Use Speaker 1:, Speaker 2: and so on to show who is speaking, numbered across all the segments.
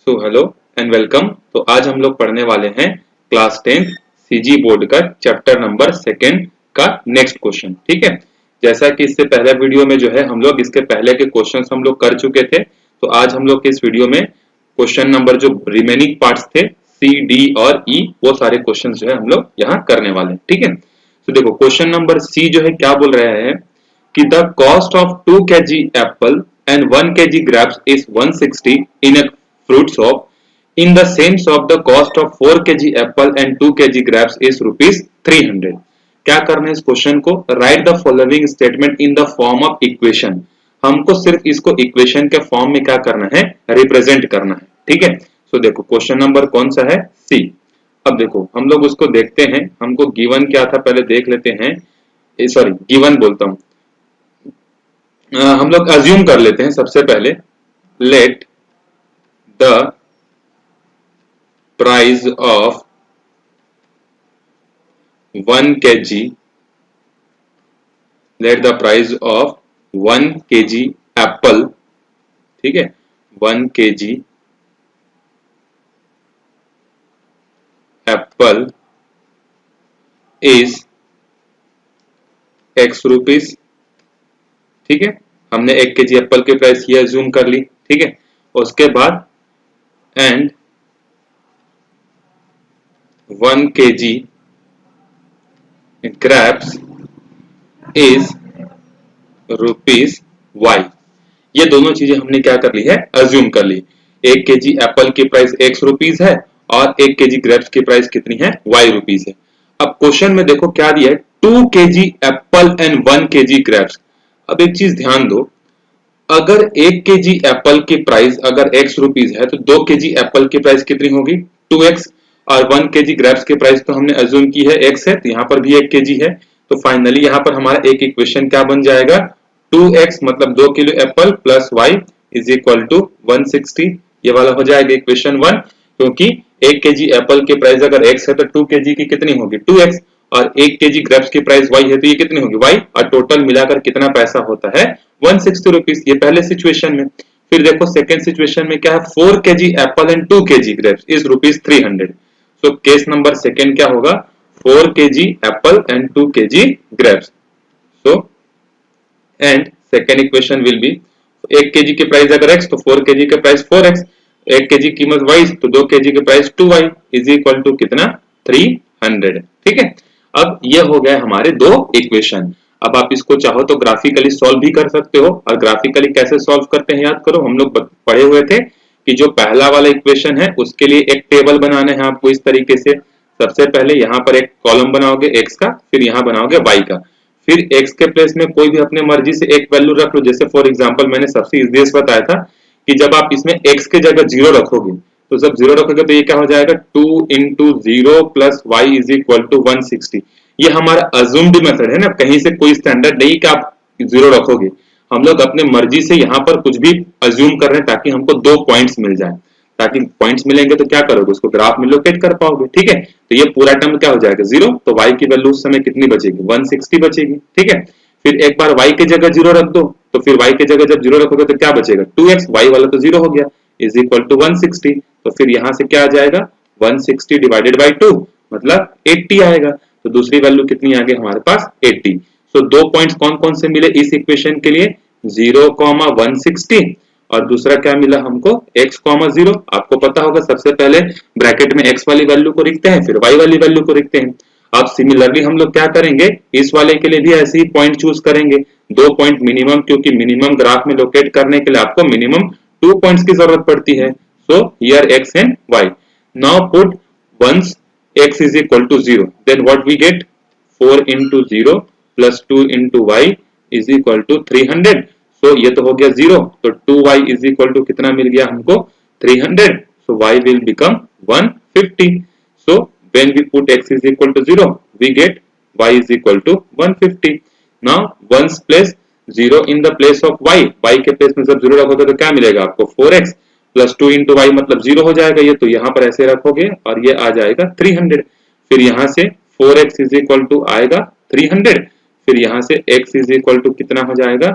Speaker 1: So hello and welcome. तो आज हम लोग पढ़ने वाले हैं क्लास 10 सीजी बोर्ड का चैप्टर नंबर सेकेंड का नेक्स्ट क्वेश्चन। ठीक है, जैसा कि इससे पहले वीडियो में जो है हम लोग इसके पहले के क्वेश्चंस हम लोग कर चुके थे, तो आज हम लोग के इस वीडियो में क्वेश्चन नंबर जो रिमेनिंग पार्ट्स थे सी डी और ई, वो सारे क्वेश्चन जो है हम लोग यहाँ करने वाले हैं। ठीक है, तो देखो क्वेश्चन नंबर सी जो है क्या बोल रहा है कि the cost of 2 kg Apple and 1 kg grapes is 160 in a fruit shop. In the same shop, the cost of 4 kg apple and 2 kg grapes is rupees 300. क्या करना है इस क्वेश्चन को? Right the following statement in the form of equation. हमको सिर्फ इसको equation के form में क्या करना है? रिप्रेजेंट करना है। ठीक है, सो देखो क्वेश्चन नंबर कौन सा है? सी। अब देखो हम लोग उसको देखते हैं, हमको गिवन क्या था पहले देख लेते हैं। सॉरी, गिवन बोलता हूं, हम लोग अज्यूम कर लेते हैं सबसे पहले। Let the price of 1 kg, let the price of 1 kg Apple, ठीक है, 1 kg Apple is x rupees. ठीक है, हमने 1 kg एप्पल की प्राइस ये अज्यूम कर ली। ठीक है, उसके बाद and 1 kg grapes is rupees y। ये दोनों चीजें हमने क्या कर ली है? अज्यूम कर ली। 1 kg एप्पल की प्राइस x रुपीस है और 1 kg ग्रेप्स की प्राइस कितनी है? y रुपीस है। अब क्वेश्चन में देखो क्या दिया है? 2 kg Apple and 1 kg grapes. अब एक चीज ध्यान दो, अगर 1 kg एप्पल की प्राइस अगर x रुपीस है तो 2 kg एप्पल की प्राइस कितनी होगी? 2x। और 1 kg ग्रेप्स की प्राइस तो हमने अज्यूम की है x है, तो यहाँ पर भी 1 kg है। तो फाइनली यहाँ पर हमारा एक इक्वेशन क्या बन जाएगा? 2x मतलब 2 kilo apple plus y is equal to 160। ये वाला हो जाएगा इक्वेशन 1, क्योंकि 1 kg एप्पल की प्राइस अगर x है तो 2 kg की कितनी होगी? 2x। और 1 kg ग्रेप्स की प्राइस y है तो ये कितनी होगी? y। और टोटल मिलाकर कितना पैसा होता है? 160 रुपीस। ये पहले सिचुएशन में। फिर देखो सेकेंड सिचुएशन में क्या है? 4 kg Apple and 2 kg grapes is rupees 300। So case number second क्या होगा? 4 kg Apple and 2 kg grapes. So and second equation will be 1 kg की प्राइस अगर x तो 4 kg की प्राइस 4x, 1 kg कीमत y तो 2 kg की price 2y is equal to कितना? 300। ठीक है, अब ये हो गए हमारे दो इक्वेशन। अब आप इसको चाहो तो ग्राफिकली सॉल्व भी कर सकते हो, और ग्राफिकली कैसे सॉल्व करते हैं याद करो, हम लोग पढ़े हुए थे कि जो पहला वाला इक्वेशन है उसके लिए एक टेबल बनाना है आपको इस तरीके से। सबसे पहले यहाँ पर एक कॉलम बनाओगे x का, फिर यहाँ बनाओगे y का, फिर x के प्लेस में कोई भी अपने मर्जी से एक वैल्यू रख लो। जैसे फॉर एग्जांपल मैंने सबसे इजीएस्ट बताया था कि जब आप इसमें x के जगह 0 रखोगे, तो जब 0 रखोगे तो ये क्या हो जाएगा? 2 into 0 plus y is equal to 160। ये हमारा अज्यूम्ड मेथड है ना, कहीं से कोई स्टैंडर्ड नहीं कि आप 0 रखोगे। हम लोग अपने मर्जी से यहाँ पर कुछ भी अज्यूम कर रहे हैं ताकि हमको 2 पॉइंट्स मिल जाए। ताकि पॉइंट्स मिलेंगे तो क्या करोगे? उसको ग्राफ में लोकेट कर पाओगे। ठीक है, तो ये पूरा टर्म क्या हो जाएगा? 0। तो y की वैल्यू उस समय कितनी बचेगी? 160 बचेगी। ठीक है, फिर एक बार y की जगह 0 रख दो, तो फिर y की जगह जब 0 रखोगे तो क्या बचेगा? 2x, y वाला तो 0 हो गया, इज इक्वल टू 160। तो फिर यहां से क्या आ जाएगा? 160 डिवाइडेड बाई 2 मतलब 80 आएगा। तो दूसरी वैल्यू कितनी आ गई हमारे पास? 80। सो दो पॉइंट्स कौन कौन से मिले इस इक्वेशन के लिए? 0, 160, और दूसरा क्या मिला हमको? x, 0। आपको पता होगा सबसे पहले ब्रैकेट में x वाली वैल्यू को लिखते हैं, फिर y वाली वैल्यू को लिखते हैं। अब सिमिलरली हम लोग क्या करेंगे? इस वाले के लिए भी ऐसे ही पॉइंट चूज करेंगे, 2 पॉइंट मिनिमम, क्योंकि मिनिमम ग्राफ में लोकेट करने के लिए आपको मिनिमम 2 पॉइंट्स की जरूरत पड़ती है। So here x and y। Now put once x is equal to 0, then what we get? 4 into 0 plus 2 into y is equal to 300। so ये तो हो गया 0, तो 2y is equal to कितना मिल गया हमको? 300। so y will become 150। so when we put x is equal to 0, we get y is equal to 150। now once place 0 in the place of y, y के place में जब 0 रखोगे तो क्या मिलेगा आपको? 4x प्लस 2 इंटू वाई मतलब 0 हो जाएगा। ये तो यहाँ पर ऐसे रखोगे और ये आ जाएगा 300। फिर यहाँ से 4x इज इक्वल टू आएगा 300, फिर यहाँ से x इज इक्वल टू कितना हो जाएगा?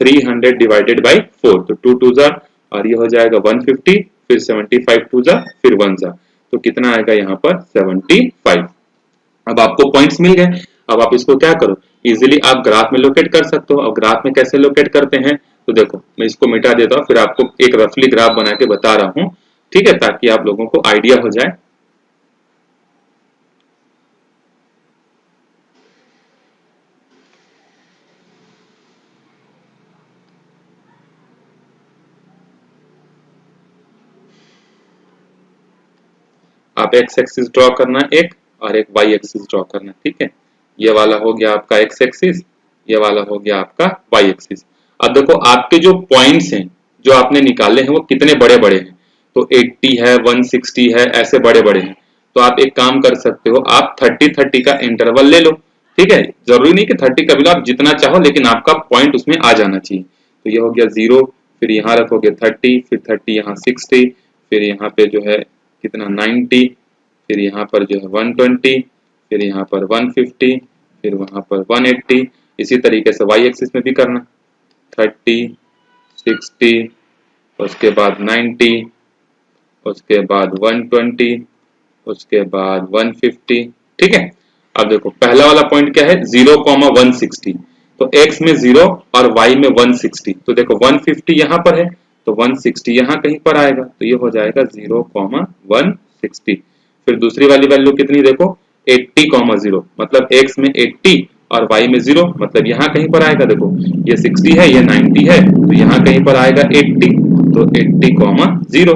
Speaker 1: 300 डिवाइडेड बाई 4, तो 2 2 जार, और ये हो जाएगा 150। फिर 75 टू जा, फिर 1 जा, तो कितना आएगा यहाँ पर 75। अब आपको पॉइंट्स मिल गए। अब आप इसको क्या करो, इजीली आप ग्राफ में लोकेट कर सकते हो। अब ग्राफ में कैसे लोकेट करते हैं, तो देखो मैं इसको मिटा देता हूँ, फिर आपको एक रफली ग्राफ बना के बता रहा हूँ, ठीक है, ताकि आप लोगों को आइडिया हो जाए। आप एक्स एक्सिस ड्रॉ करना एक, और एक वाई एक्सिस ड्रॉ करना, ठीक है। ये वाला हो गया आपका एक्स एक्सिस, ये वाला हो गया आपका वाई एक्सिस। अब देखो आपके जो पॉइंट्स हैं जो आपने निकाले हैं वो कितने बड़े बड़े हैं, तो 80 है, 160 है, ऐसे बड़े बड़े हैं। तो आप एक काम कर सकते हो, आप 30-30 का इंटरवल ले लो, ठीक है। जरूरी नहीं कि 30 का भी लो, आप जितना चाहो, लेकिन आपका पॉइंट उसमें आ जाना चाहिए। तो ये हो गया 0, फिर यहाँ रखोगे 30, फिर 30 यहाँ 60, फिर यहाँ पे जो है कितना 90, फिर यहाँ पर जो है 120, फिर यहाँ पर 150, फिर वहां पर 180। इसी तरीके से वाई एक्सिस में भी करना, 30, 60, उसके बाद 90, उसके बाद 120, उसके बाद 150, ठीक है। अब देखो पहला वाला पॉइंट क्या है, 0,160, तो x में 0 और y में 160, तो देखो 150 यहाँ पर है, तो 160 यहाँ कहीं पर आएगा, तो ये हो जाएगा 0,160। फिर दूसरी वाली वैल्यू कितनी देखो, 80,0, मतलब x में 80 और y में 0, मतलब यहाँ कहीं पर आएगा। देखो ये 60 है, ये 90 है, तो यहाँ कहीं पर आएगा 80, तो 80,0।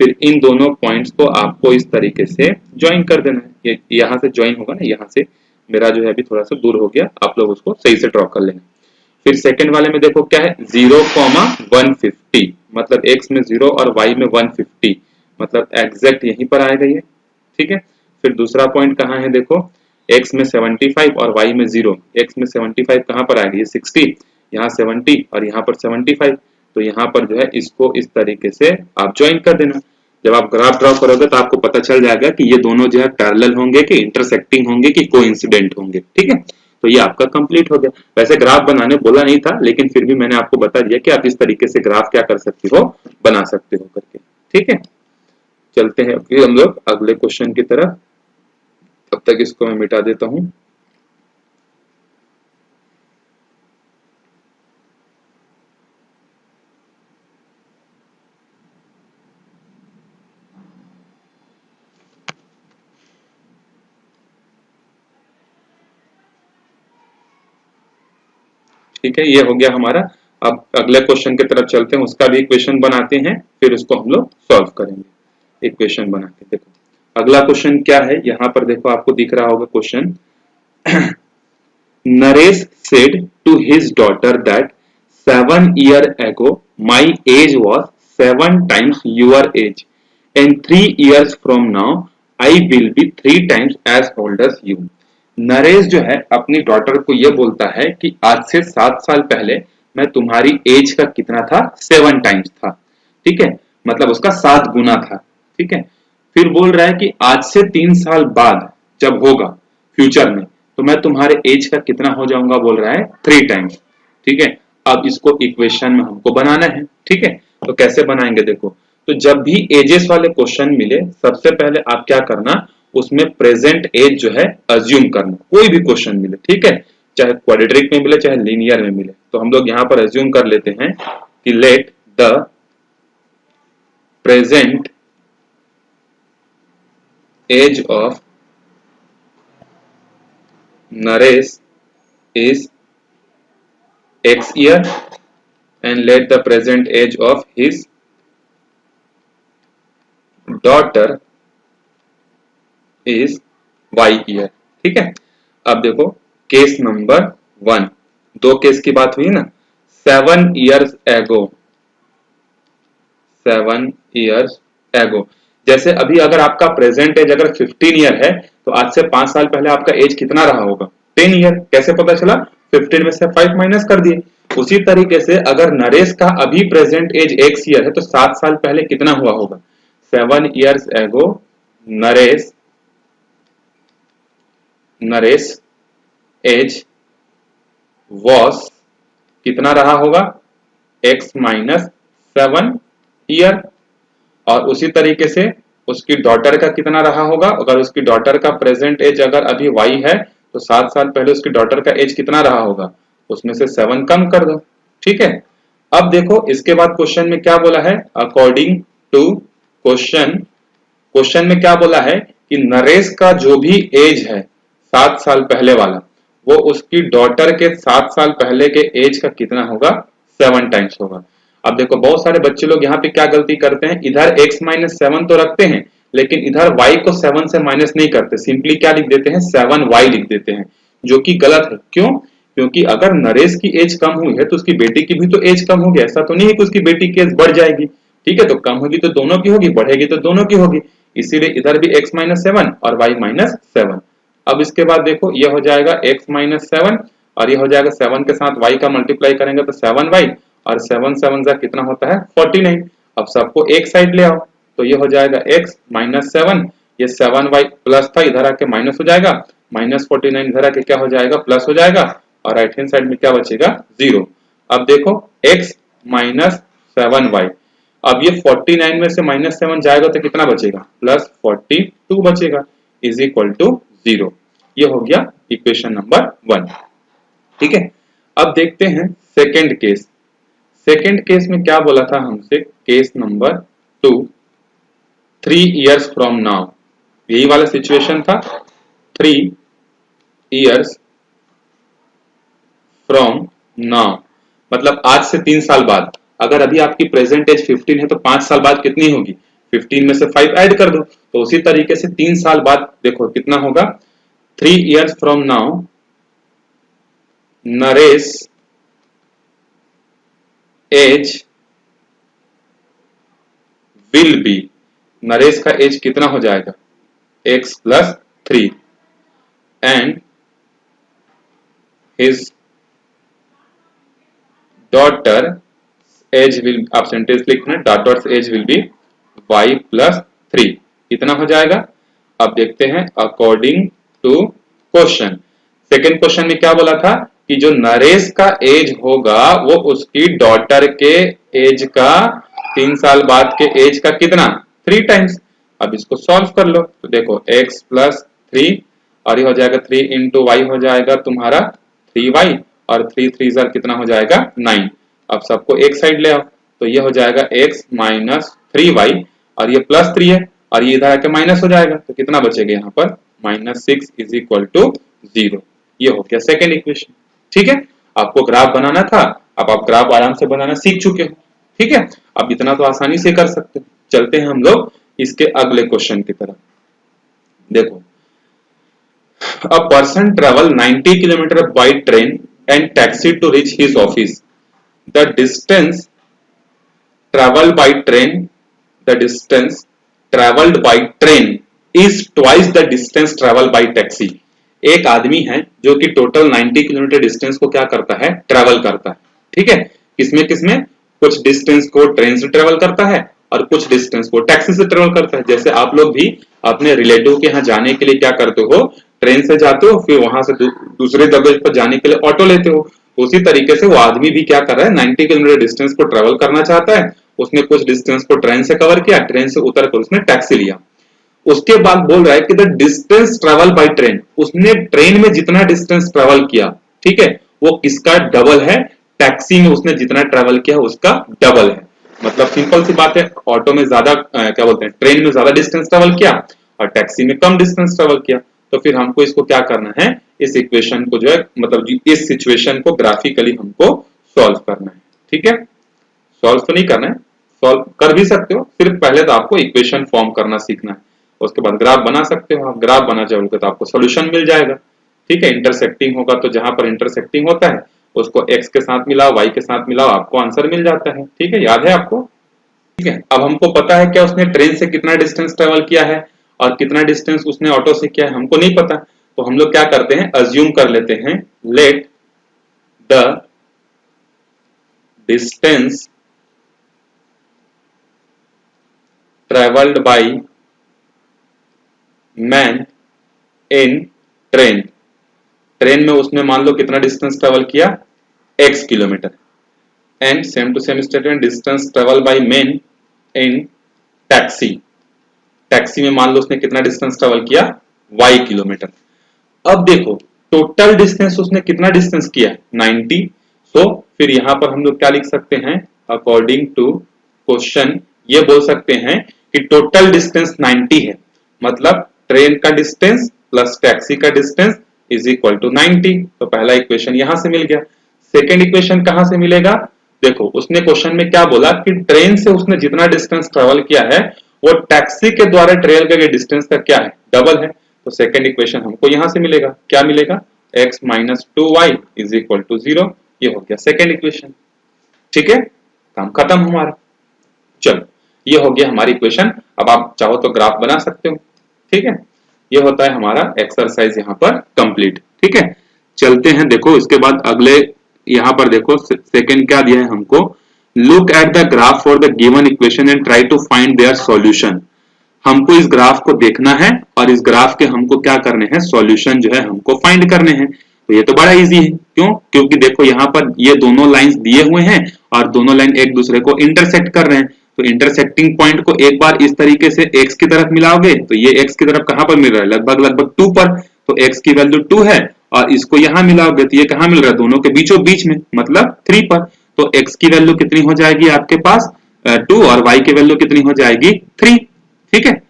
Speaker 1: फिर इन दोनों पॉइंट्स को आपको इस तरीके से ज्वाइन कर देना है। ये यहाँ से ज्वाइन होगा ना, यहाँ से मेरा जो है अभी थोड़ा सा दूर हो गया, आप लोग उसको सही से ड्रॉ कर लेना। फिर सेकंड वाले में देखो क्या है, 0,150, मतलब x में 0 और y में 150, मतलब एग्जैक्ट यहीं पर आएगा ये, ठीक है। फिर दूसरा पॉइंट कहाँ है, देखो x में 75 और y में 0, x में 75 कहाँ पर आएगा, ये 60, यहाँ 70 और यहाँ पर 75, तो यहाँ पर जो है इसको इस तरीके से आप ज्वाइन कर देना। जब आप ग्राफ ड्रॉ करोगे तो आपको पता चल जाएगा कि ये दोनों जो है पैरेलल होंगे कि इंटरसेक्टिंग होंगे कि कोइंसिडेंट होंगे, ठीक है। तो ये आपका कंप्लीट हो गया। वैसे ग्राफ बनाने बोला नहीं था, लेकिन फिर भी मैंने आपको बता दिया कि आप इस तरीके से ग्राफ क्या कर सकते हो, बना सकते हो करके, ठीक है। चलते हैं फिर हम लोग अगले क्वेश्चन की तरफ, तब तक इसको मैं मिटा देता हूं। ठीक है, ये हो गया हमारा। अब अगले क्वेश्चन की तरफ चलते हैं, उसका भी इक्वेशन बनाते हैं, फिर उसको हम लोग सॉल्व करेंगे। इक्वेशन बना के देखो अगला क्वेश्चन क्या है, यहाँ पर देखो आपको दिख रहा होगा question. Naresh said to his daughter that 7 years ago my age was 7 times your age, and 3 years from now I will be 3 times as old as you. Naresh जो है अपनी डॉटर को यह बोलता है कि आज से 7 साल पहले मैं तुम्हारी एज का कितना था, 7 टाइम्स था, ठीक है, मतलब उसका 7 गुना था, ठीक है। फिर बोल रहा है कि आज से 3 साल बाद जब होगा फ्यूचर में, तो मैं तुम्हारे एज का कितना हो जाऊंगा, बोल रहा है 3 टाइम्स, ठीक है। अब इसको इक्वेशन में हमको बनाना है, ठीक है। तो कैसे बनाएंगे देखो, तो जब भी एजेस वाले क्वेश्चन मिले, सबसे पहले आप क्या करना, उसमें प्रेजेंट एज जो है अज्यूम करना, कोई भी क्वेश्चन मिले, ठीक है, चाहे क्वाड्रेटिक में मिले चाहे लीनियर में मिले। तो हम लोग यहाँ पर अज्यूम कर लेते हैं कि let the present age of Naresh is X year and let the present age of his daughter is Y year, ठीक है। अब देखो केस नंबर 1, 2 केस की बात हुई ना, 7 years ago, 7 years ago, जैसे अभी अगर आपका प्रेजेंट एज अगर 15 ईयर है, तो आज से 5 साल पहले आपका एज कितना रहा होगा, 10 ईयर। कैसे पता चला, 15 में से 5 माइनस कर दिए। उसी तरीके से अगर नरेश का अभी प्रेजेंट एज x ईयर है, तो 7 साल पहले कितना हुआ होगा, 7 years ago नरेश एज वॉस कितना रहा होगा, x माइनस 7 ईयर, और उसी तरीके से उसकी डॉटर का कितना रहा होगा, अगर उसकी डॉटर का प्रेजेंट एज अगर अभी y है तो 7 साल पहले उसकी डॉटर का एज कितना रहा होगा, उसमें से 7 कम कर दो। ठीक है, अब देखो इसके बाद क्वेश्चन में क्या बोला है, अकॉर्डिंग टू क्वेश्चन, क्वेश्चन में क्या बोला है कि नरेश का जो भी एज है 7 साल पहले वाला, वो उसकी डॉटर के 7 साल पहले के एज का कितना होगा, 7 टाइम्स होगा। अब देखो बहुत सारे बच्चे लोग यहाँ पे क्या गलती करते हैं, इधर x माइनस 7 तो रखते हैं लेकिन इधर y को 7 से माइनस नहीं करते, सिंपली क्या लिख देते हैं, 7y लिख देते हैं, जो कि गलत है। क्यों, क्योंकि अगर नरेश की एज कम हुई है तो उसकी बेटी की भी तो एज कम होगी, ऐसा तो नहीं है कि उसकी बेटी की एज बढ़ जाएगी। ठीक है, तो कम होगी तो दोनों की होगी, बढ़ेगी तो दोनों की होगी, इसीलिए इधर भी x माइनस 7 और y माइनस 7। अब इसके बाद देखो ये हो जाएगा x माइनस 7 और ये हो जाएगा 7 के साथ y का मल्टीप्लाई करेंगे तो 7y और 7 7 जा कितना होता है 49। अब सबको एक साइड ले आओ तो ये हो जाएगा x माइनस 7, ये 7y प्लस था इधर आके माइनस हो जाएगा, माइनस 49 इधर आके क्या हो जाएगा प्लस हो जाएगा और राइट हैंड साइड में क्या बचेगा 0। अब देखो x माइनस 7y, अब ये 49 में से माइनस 7 जाएगा तो कितना बचेगा, प्लस 42 बचेगा, इज इक्वल टू 0। ये हो गया इक्वेशन नंबर 1। ठीक है, अब देखते हैं सेकेंड केस। सेकेंड केस में क्या बोला था हमसे, case number 2, 3 years from now, यही वाला सिचुएशन था, 3 इयर्स फ्रॉम नाउ मतलब आज से 3 साल बाद। अगर अभी आपकी प्रेजेंट एज 15 है तो 5 साल बाद कितनी होगी, 15 में से 5 ऐड कर दो, तो उसी तरीके से 3 साल बाद देखो कितना होगा, 3 years from now Naresh age will be, Naresh का एज कितना हो जाएगा x plus 3 and his daughter age will, आप सेंटेंस लिखना, daughter's age will be y plus 3, कितना हो जाएगा। अब देखते हैं according to question, second question में क्या बोला था कि जो नरेश का एज होगा वो उसकी डॉटर के एज का 3 साल बाद के एज का कितना 3 टाइम्स। अब इसको सॉल्व कर लो तो देखो x प्लस 3 और ये हो जाएगा 3 इंटू वाई हो जाएगा तुम्हारा 3y और 3 3 कितना हो जाएगा 9। अब सबको एक साइड ले आओ तो ये हो जाएगा x माइनस 3y और ये प्लस 3 है और ये इधर आके माइनस हो जाएगा तो कितना बचेगा यहाँ पर माइनस 6 इज इक्वल टू 0। ये हो गया सेकेंड इक्वेशन। ठीक है, आपको ग्राफ बनाना था, अब आप ग्राफ आराम से बनाना सीख चुके हो। ठीक है, अब इतना तो आसानी से कर सकते हैं। चलते हैं हम लोग इसके अगले क्वेश्चन की तरफ। देखो, a person travel 90 kilometer by train and taxi to reach his office. The distance traveled by train, the distance traveled by train is twice the distance traveled by taxi. एक आदमी है जो कि टोटल 90 किलोमीटर डिस्टेंस को क्या करता है, travel करता है। ठीक है, किसमें किसमें, कुछ डिस्टेंस को ट्रेन से ट्रेवल करता है और कुछ डिस्टेंस को टैक्सी से ट्रेवल करता है। जैसे आप लोग भी अपने रिलेटिव के यहाँ जाने के लिए क्या करते हो, ट्रेन से जाते हो, फिर वहां से दूसरे जगह पर जाने के लिए ऑटो लेते हो। उसी तरीके से वो आदमी भी क्या कर रहा है, 90 किलोमीटर डिस्टेंस को ट्रेवल करना चाहता है। उसने कुछ डिस्टेंस को ट्रेन से कवर किया, ट्रेन से उतर कर उसने टैक्सी लिया। उसके बाद बोल रहा है कि the distance travel by train, उसने ट्रेन में जितना डिस्टेंस ट्रेवल किया, ठीक है, वो किसका डबल है, टैक्सी में उसने जितना ट्रेवल किया उसका डबल है। मतलब सिंपल सी बात है, ऑटो में ज्यादा क्या बोलते हैं, ट्रेन में ज्यादा डिस्टेंस ट्रेवल किया और टैक्सी में कम डिस्टेंस ट्रेवल किया। तो फिर हमको इसको क्या करना है, इस इक्वेशन को जो है, मतलब इस सिचुएशन को ग्राफिकली हमको सॉल्व करना है। ठीक है, सॉल्व तो नहीं करना है, सॉल्व कर भी सकते हो, सिर्फ पहले तो आपको इक्वेशन फॉर्म करना सीखना है, उसके बाद ग्राफ बना सकते हो। आप ग्राफ बना जाओगे तो आपको सॉल्यूशन मिल जाएगा। ठीक है, इंटरसेक्टिंग होगा तो जहां पर इंटरसेक्टिंग होता है उसको x के साथ मिलाओ, y के साथ मिलाओ, आपको आंसर मिल जाता है। ठीक है, याद है आपको। ठीक है, अब हमको पता है क्या उसने ट्रेन से कितना डिस्टेंस ट्रेवल किया है और कितना डिस्टेंस उसने ऑटो से किया है, हमको नहीं पता। तो हम लोग क्या करते हैं, अज्यूम कर लेते हैं, let the distance travelled by man in train, train में उसने मान लो कितना डिस्टेंस ट्रेवल किया, x kilometre, and same to same statement distance travel by man in taxi, taxi में मान लो उसने कितना डिस्टेंस ट्रेवल किया, y किलोमीटर। अब देखो टोटल डिस्टेंस उसने कितना डिस्टेंस किया, 90। सो फिर यहां पर हम लोग क्या लिख सकते हैं, अकॉर्डिंग टू क्वेश्चन ये बोल सकते हैं कि टोटल डिस्टेंस 90 है, मतलब ट्रेन का डिस्टेंस प्लस टैक्सी का डिस्टेंस इज इक्वल टू 90। तो पहला इक्वेशन यहां से मिल गया। सेकेंड इक्वेशन कहां से मिलेगा, देखो उसने क्वेश्चन में क्या बोला कि ट्रेन से उसने जितना डिस्टेंस ट्रेवल किया है वो टैक्सी के द्वारा ट्रेवल किए डिस्टेंस का क्या है, डबल है। तो सेकेंड इक्वेशन हमको यहां से मिलेगा, क्या मिलेगा, x minus 2y is equal to 0। ये हो गया सेकेंड इक्वेशन। ठीक है, काम खत्म हमारा। चलो ये हो गया हमारी इक्वेशन। अब आप चाहो तो ग्राफ बना सकते हो। ठीक है, ये होता है हमारा एक्सरसाइज यहाँ पर कंप्लीट। ठीक है, चलते हैं। देखो इसके बाद अगले यहाँ पर देखो सेकंड क्या दिया है हमको, look at the graph for the given equation and try to find their solution. हमको इस ग्राफ को देखना है और इस ग्राफ के हमको क्या करने हैं, सॉल्यूशन जो है हमको फाइंड करने हैं। तो ये तो बड़ा इजी है, क्यों, क्योंकि देखो यहाँ पर ये दोनों लाइंस दिए हुए हैं और दोनों लाइन एक दूसरे को इंटरसेक्ट कर रहे हैं। तो इंटरसेक्टिंग पॉइंट को एक बार इस तरीके से x की तरफ मिलाओगे तो ये x की तरफ कहां पर मिल रहा है, लगभग लगभग 2 पर। तो x की वैल्यू 2 है और इसको यहां मिलाओगे तो ये कहां मिल रहा है, दोनों के बीचों बीच में, मतलब 3 पर। तो x की वैल्यू कितनी हो जाएगी आपके पास 2 और y की वैल्यू कितनी हो जाएगी 3। ठीक है,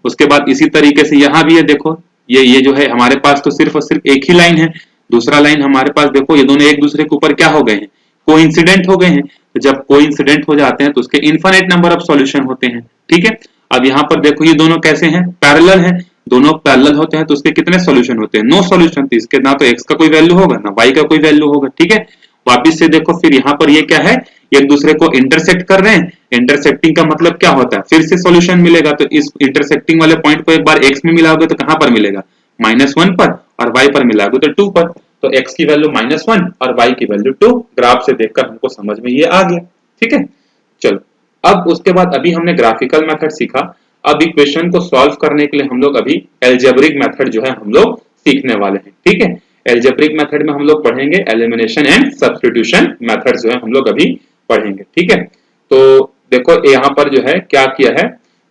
Speaker 1: उसके बाद इसी तरीके से यहां भी है, देखो ये जो है हमारे पास तो सिर्फ और सिर्फ एक ही लाइन है, दूसरा लाइन हमारे पास देखो ये दोनों एक दूसरे के ऊपर क्या हो गए हैं, कोइंसिडेंट हो गए हैं। तो जब कोइंसिडेंट हो जाते हैं तो उसके इनफिनिट नंबर ऑफ सॉल्यूशन होते हैं। ठीक है, अब यहाँ पर देखो ये दोनों कैसे हैं, पैरेलल हैं, दोनों पैरेलल होते हैं तो उसके कितने सॉल्यूशन होते हैं, नो सॉल्यूशन। तो इसके ना तो x का कोई वैल्यू होगा ना y का कोई वैल्यू होगा। ठीक है, वापिस से देखो फिर यहाँ पर ये क्या है, एक दूसरे को इंटरसेक्ट कर रहे हैं। इंटरसेक्टिंग का मतलब क्या होता है, फिर से सॉल्यूशन मिलेगा। तो इस इंटरसेक्टिंग वाले पॉइंट को एक बार x में मिलाओगे तो कहां पर मिलेगा, -1 पर, और y पर मिलाओगे तो 2 पर। तो x की वैल्यू -1 और y की वैल्यू 2। ग्राफ से देखकर हमको समझ में ये आ गया। ठीक है, चलो अब उसके बाद अभी हमने ग्राफिकल मेथड सीखा। अब इक्वेशन को सॉल्व करने के लिए हम लोग अभी एल्जेब्रिक मेथड जो है हम लोग सीखने वाले हैं। ठीक है, एल्जेब्रिक मेथड में हम लोग पढ़ेंगे एलिमिनेशन एंड सब्स्टिट्यूशन मेथड जो है हम लोग अभी पढ़ेंगे। ठीक है, तो देखो यहाँ पर जो है क्या किया है,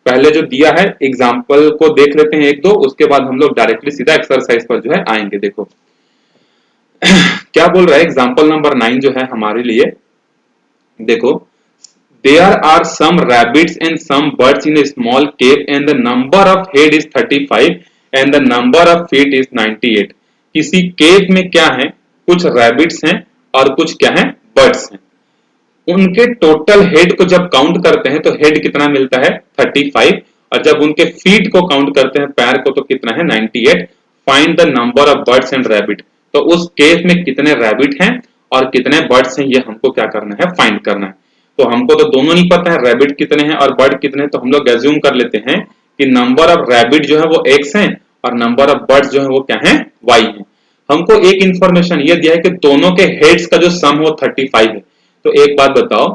Speaker 1: पहले जो दिया है एग्जाम्पल को देख लेते हैं एक दो, उसके बाद हम लोग डायरेक्टली सीधा एक्सरसाइज पर जो है आएंगे। देखो क्या बोल रहा है एग्जाम्पल नंबर 9 जो है हमारे लिए, देखो there are some rabbits and some birds in a small cave and the number of head is 35 and the number of feet is 98। किसी केव में क्या है, कुछ रैबिट्स हैं और कुछ क्या है, बर्ड्स हैं। उनके टोटल हेड को जब काउंट करते हैं तो हेड कितना मिलता है 35, और जब उनके फीट को काउंट करते हैं पैर को तो कितना है 98। Find the number of birds and rabbit. तो उस केव में कितने रैबिट हैं और कितने बर्ड्स हैं, ये हमको क्या करना है, फाइंड करना है। तो हमको तो दोनों नहीं पता है, रैबिट कितने हैं और बर्ड कितने हैं, तो हम लोग एज्यूम कर लेते हैं कि नंबर ऑफ रैबिट जो है वो x है और नंबर ऑफ बर्ड्स जो है वो क्या है, y है। हमको एक इंफॉर्मेशन ये दिया है कि दोनों के हेड्स का जो सम हो 35 है। तो एक बात बताओ,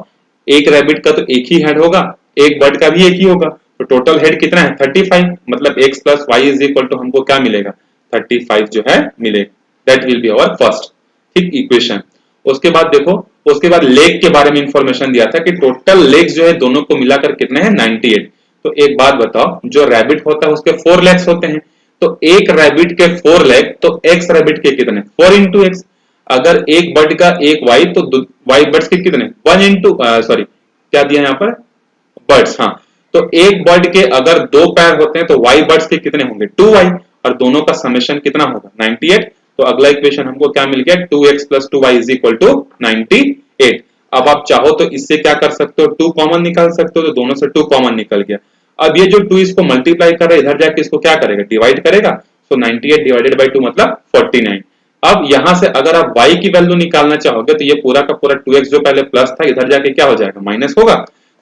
Speaker 1: एक रैबिट का तो एक ही हेड होगा, एक बर्ड का भी एक ही होगा, तो टोटल हेड कितना है 35, मतलब x plus y is equal to हमको क्या मिलेगा 35 जो है मिलेगा। That will be our first ठीक इक्वेशन। उसके बाद देखो, उसके बाद लेग के बारे में इंफॉर्मेशन दिया था कि टोटल लेग्स जो है दोनों को मिलाकर कितने हैं 98। तो एक बात बताओ, जो रैबिट होता है उसके 4 लेग्स होते हैं, तो एक रैबिट के 4 लेग तो x रैबिट के कितने 4 इंटू एक्स। अगर एक बर्ड का एक y तो y बर्ड्स के कितने 1 इंटू सॉरी क्या दिया यहाँ पर बर्ड्स, हाँ। तो एक बर्ड के अगर 2 पैर होते हैं तो y बर्ड्स के कितने होंगे 2y, और दोनों का समेशन कितना होगा 98। तो अगला इक्वेशन हमको क्या मिल गया 2x plus 2y is equal to 98। अब आप चाहो तो इससे क्या कर सकते हो, 2 कॉमन निकाल सकते हो, तो दोनों से 2 कॉमन निकल गया। अब ये जो 2 इसको मल्टीप्लाई कर रहा है, इधर जाके इसको क्या करेगा डिवाइड करेगा। तो 98 डिवाइडेड बाई 2 मतलब 49। अब यहां से अगर आप y की वैल्यू निकालना चाहोगे तो ये पूरा का पूरा 2x जो पहले प्लस था इधर जाके क्या हो जाएगा माइनस होगा।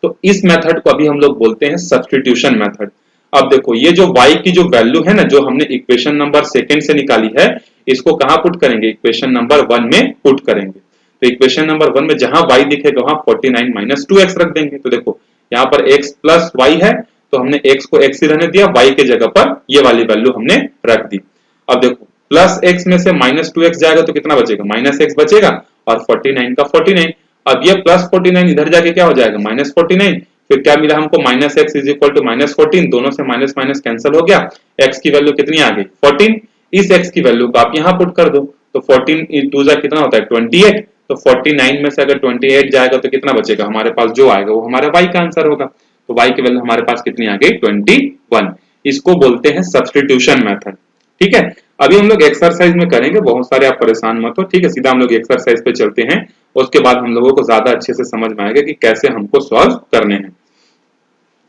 Speaker 1: तो इस मेथड को अभी हम लोग बोलते हैं सब्स्टिट्यूशन मेथड। अब देखो ये जो y की जो वैल्यू है ना, जो हमने इक्वेशन नंबर 2 से निकाली है, इसको कहां पुट करेंगे इक्वेशन नंबर 1 में पुट करेंगे। तो इक्वेशन नंबर 1 में जहां y दिखेगा वहां 49 माइनस 2x रख देंगे। तो देखो यहाँ पर x प्लस y है तो हमने x को x ही रहने दिया, y के जगह पर ये वाली वैल्यू हमने रख दी। अब देखो प्लस x में से माइनस 2x जाएगा तो कितना बचेगा माइनस x बचेगा, और 49 का 49। अब ये प्लस 49 इधर जाके क्या हो जाएगा माइनस 49, फिर क्या मिला हमको, minus x is equal to minus 14, दोनों से माइनस माइनस कैंसिल हो गया, एक्स की वैल्यू कितनी आ गई 14, इस एक्स की वैल्यू को आप यहाँ पुट कर दो, तो 14 टू जा कितना होता है 28, तो 49 में से अगर 28 जाएगा तो कितना बचेगा हमारे पास, जो आएगा वो हमारा y का आंसर होगा, तो y की वैल्यू हमारे पास कितनी आ गई 21, इसको बोलते हैं सब्स्टिट्यूशन मेथड। ठीक है, अभी हम लोग एक्सरसाइज में करेंगे, बहुत सारे आप परेशान मत हो, ठीक है, सीधा हम लोग एक्सरसाइज पे चलते हैं, उसके बाद हम लोगों को ज्यादा अच्छे से समझ में आएगा कि कैसे हमको सॉल्व करने हैं।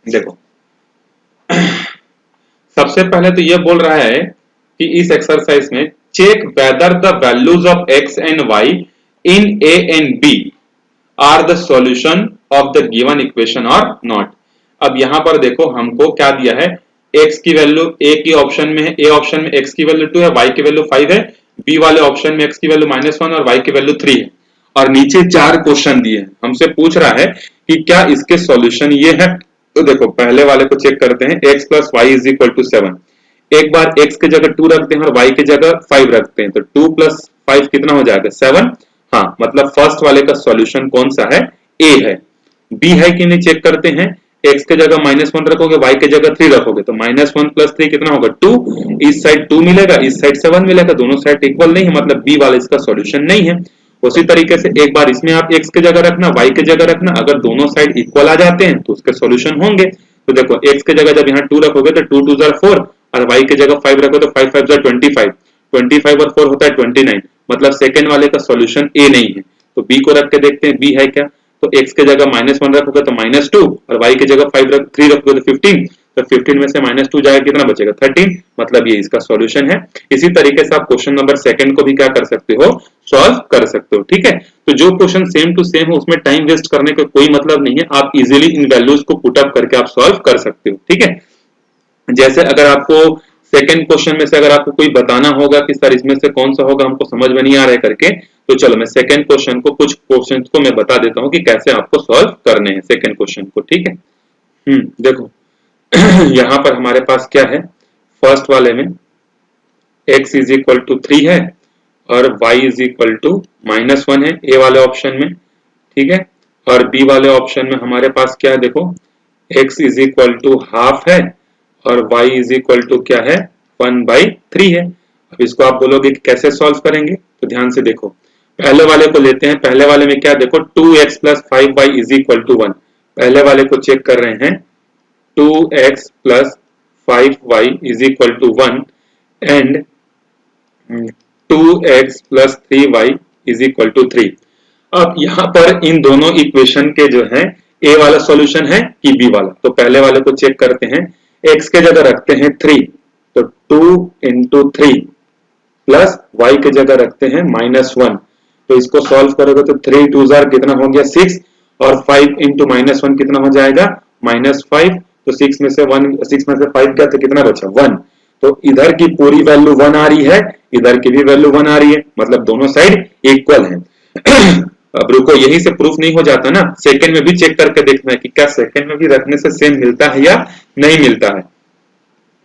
Speaker 1: देखो सबसे पहले तो ये बोल रहा है कि इस एक्सरसाइज में check whether the values of x and y in A and B are the solution of the given equation और नॉट। अब यहां पर देखो हमको क्या दिया है, x की वैल्यू a की ऑप्शन में है, a ऑप्शन में x की वैल्यू 2 है, y की वैल्यू 5 है, b वाले ऑप्शन में x की वैल्यू -1 और y की वैल्यू 3 है, और नीचे 4 क्वेश्चन दिए हैं, हमसे पूछ रहा है कि क्या इसके सॉल्यूशन ये है। तो देखो पहले वाले को चेक करते हैं, x plus y is equal to 7, एक बार x की जगह 2 रखते हैं और y की जगह 5 रखते हैं, तो 2 प्लस 5 कितना हो जाएगा 7, हाँ मतलब फर्स्ट वाले का सॉल्यूशन कौन सा है, a है। b है कि नहीं चेक करते हैं, x के जगह -1 रखोगे, y के जगह 3 रखोगे, तो -1 प्लस 3 कितना होगा 2, इस साइड 2 मिलेगा, इस साइड 7 मिलेगा, दोनों साइड इक्वल नहीं है, मतलब b वाला इसका सॉल्यूशन नहीं है। उसी तरीके से एक बार इसमें आप x के जगह रखना, y के जगह रखना, अगर दोनों साइड इक्वल आ जाते हैं तो उसके सॉल्यूशन होंगे। तो देखो x के जगह जब यहाँ 2 रखोगे तो 2 2 4 और y के जगह 5 रखो तो 5 5 25, 25 और 4 होता है 29, मतलब सेकंड वाले का सॉल्यूशन a नहीं है। तो b को रख के देखते हैं b है क्या, तो x के जगह -1 रखोगे तो -2 और y की जगह 3 रखोगे तो 15, तो 15 में से -2 जाएगा कितना बचेगा 13, मतलब ये इसका सॉल्यूशन है। इसी तरीके से आप क्वेश्चन नंबर सेकंड को भी क्या कर सकते हो, सॉल्व कर सकते हो। ठीक है, तो जो क्वेश्चन सेम टू सेम है उसमें टाइम वेस्ट करने का कोई मतलब नहीं है, आप इजीली इन वैल्यूज को पुट अप करके आप सॉल्व कर सकते हो। ठीक है, जैसे अगर आपको सेकंड क्वेश्चन में से अगर आपको कोई बताना होगा कि सर इसमें से कौन सा होगा, हमको समझ में नहीं आ रहा है करके, तो चलो मैं सेकंड क्वेश्चन को, कुछ क्वेश्चन को मैं बता देता हूं कि कैसे आपको सॉल्व करने हैं सेकंड क्वेश्चन को। ठीक है, देखो यहां पर हमारे पास क्या है, फर्स्ट वाले में x इज इक्वल टू 3 है और y इज इक्वल टू -1 है a वाले ऑप्शन में। ठीक है, और b वाले ऑप्शन में हमारे पास क्या है, देखो x is equal to half है और y इज इक्वल टू क्या है 1/3 है। अब इसको आप बोलोगे कि कैसे सॉल्व करेंगे, तो ध्यान से देखो, पहले वाले को लेते हैं, पहले वाले में क्या देखो 2x plus 5y is equal to 1, पहले वाले को चेक कर रहे हैं 2x plus 5y is equal to 1 and 2x plus 3y is equal to 3। अब यहाँ पर इन दोनों इक्वेशन के जो है a वाला सॉल्यूशन है कि b वाला, तो पहले वाले को चेक करते हैं, x के जगह रखते हैं 3, तो 2 into 3 प्लस y के जगह रखते हैं -1, तो इसको सॉल्व करोगे तो 3 2 कितना हो गया 6 और 5 into -1 कितना हो जाएगा -5, तो 6 में से 5 गया तो कितना बचा 1, तो इधर की पूरी वैल्यू 1 आ रही है, इधर की भी वैल्यू 1 आ रही है, मतलब दोनों साइड इक्वल है। अब रुको, यही से प्रूफ नहीं हो जाता ना, सेकंड में भी चेक करके देखना है कि क्या सेकंड में भी रखने से सेम मिलता है या नहीं मिलता है।